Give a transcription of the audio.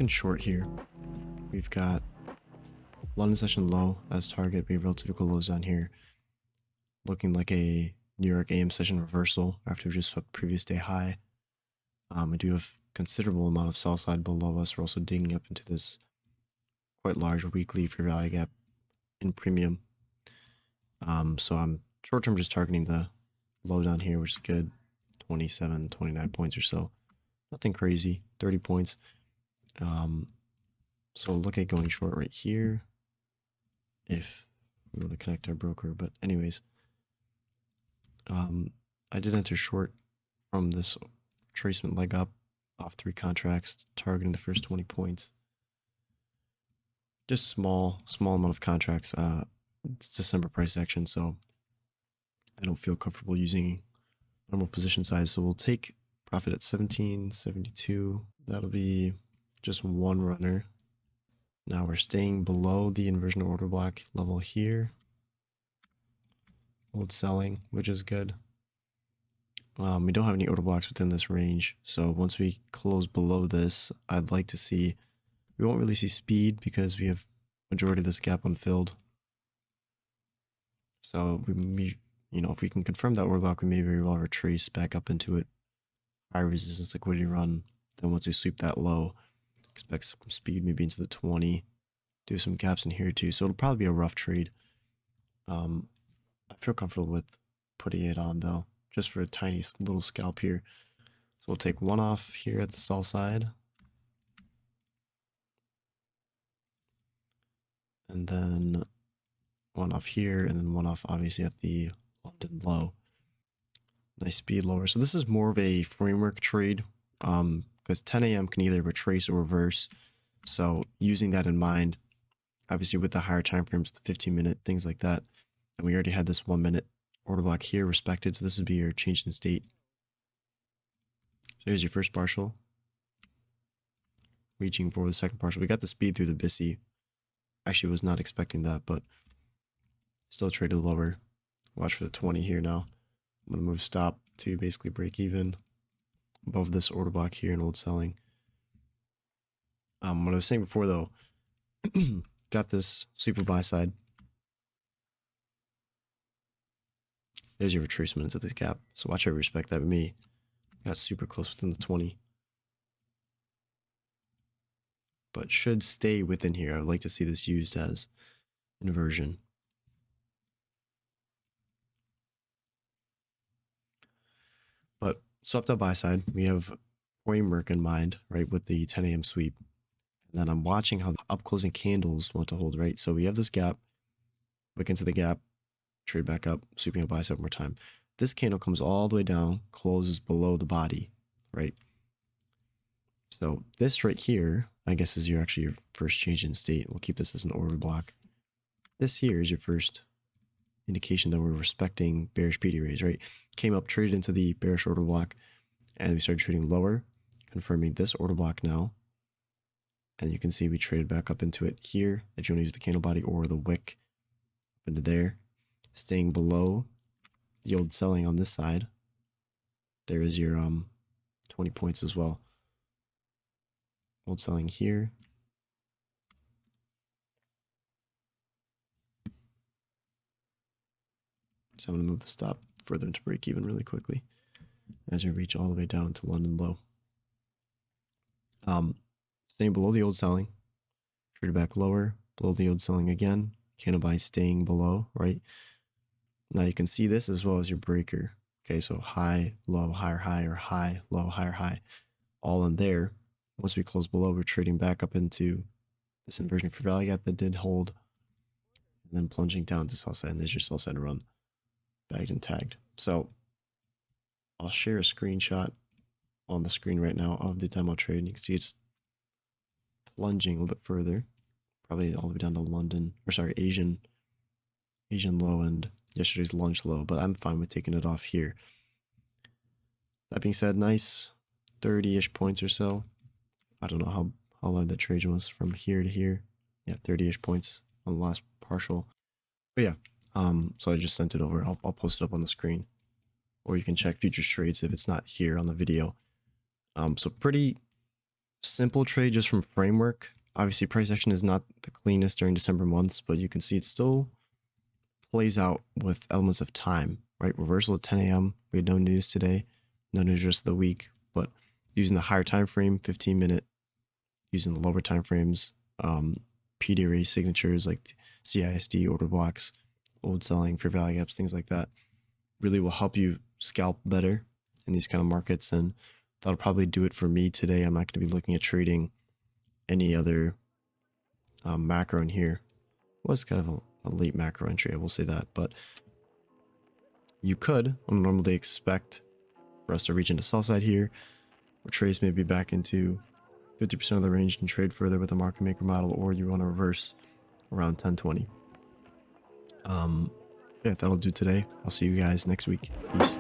looking short here. We've got London session low as target. We have relative equal lows down here. Looking like a New York AM session reversal after we just swept previous day high. We do have considerable amount of sell side below us. We're also digging up into this quite large weekly fair value gap in premium. So I'm short term just targeting the low down here, which is good. 27, 29 points or so. Nothing crazy, 30 points. So look at going short right here if we want to connect our broker. But anyways, I did enter short from this retracement leg up off 3 contracts, targeting the first 20 points. Just small amount of contracts. It's December price action, so I don't feel comfortable using normal position size. So we'll take profit at 17.72. That'll be just one runner. Now we're staying below the inversion order block level here. Hold selling, which is good. We don't have any order blocks within this range. So once we close below this, I'd like to see, we won't really see speed because we have majority of this gap unfilled. So we, if we can confirm that order block, we may very well retrace back up into it. High resistance liquidity run. Then once we sweep that low, expect some speed maybe into the 20. Do some gaps in here too. So it'll probably be a rough trade. I feel comfortable with putting it on though, just for a tiny little scalp here. So we'll take one off here at the sell side. And then one off here, and then one off obviously at the London low. Nice speed lower. So this is more of a framework trade because 10 a.m. can either retrace or reverse. So using that in mind, obviously with the higher time frames, the 15-minute, things like that. And we already had this 1-minute order block here respected. So this would be your change in state. So here's your first partial. Reaching for the second partial. We got the speed through the bisi. Actually was not expecting that, but still traded lower. Watch for the 20 here now. I'm going to move stop to basically break even above this order block here and hold selling. What I was saying before though, got this super buy side. There's your retracement into this gap. So watch how I respect that with me. Got super close within the 20. But should stay within here. I would like to see this used as inversion. But swept up buy side, we have framework in mind, right, with the 10 a.m. sweep. And then I'm watching how the up closing candles want to hold, right? So we have this gap, wick into the gap, trade back up, sweeping up buy side one more time. This candle comes all the way down, closes below the body, right? So this right here, I guess, is your first change in state. We'll keep this as an order block. This here is your first indication that we're respecting bearish PD raise, right? Came up, traded into the bearish order block, and we started trading lower, confirming this order block now. And you can see we traded back up into it here, if you want to use the candle body or the wick up into there. Staying below the old selling on this side. There is your 20 points as well. Old selling here. So I'm going to move the stop further into break even really quickly as we reach all the way down into London low. Staying below the old selling, traded back lower, below the old selling again, candle buy staying below, right? Now you can see this as well as your breaker. Okay, so high, low, higher, high, or high, low, higher, high, all in there. Once we close below, we're trading back up into this inversion for value gap that did hold, and then plunging down to sell side, and there's your sell side run, bagged and tagged. So I'll share a screenshot on the screen right now of the demo trade, and you can see it's plunging a little bit further, probably all the way down to London, or sorry, Asian low and yesterday's lunch low, but I'm fine with taking it off here. That being said, nice 30-ish points or so. I don't know how long that trade was from here to here. Yeah, 30-ish points on the last partial. But yeah, so I just sent it over. I'll post it up on the screen, or you can check futures trades if it's not here on the video. So pretty simple trade just from framework. Obviously, price action is not the cleanest during December months, but you can see it still plays out with elements of time, right? Reversal at 10 a.m. We had no news today, no news rest of the week, but using the higher time frame, 15-minute, using the lower time frames, PDRA signatures like CISD, order blocks, old selling, fair value gaps, things like that, really will help you scalp better in these kind of markets. And that'll probably do it for me today. I'm not going to be looking at trading any other macro in here. Was kind of a late macro entry, I will say that, but you could on a normal day expect for us to reach into sell side here, or trace maybe back into 50% of the range and trade further with a market maker model, or you want to reverse around 1020. Yeah, that'll do today. I'll see you guys next week. Peace.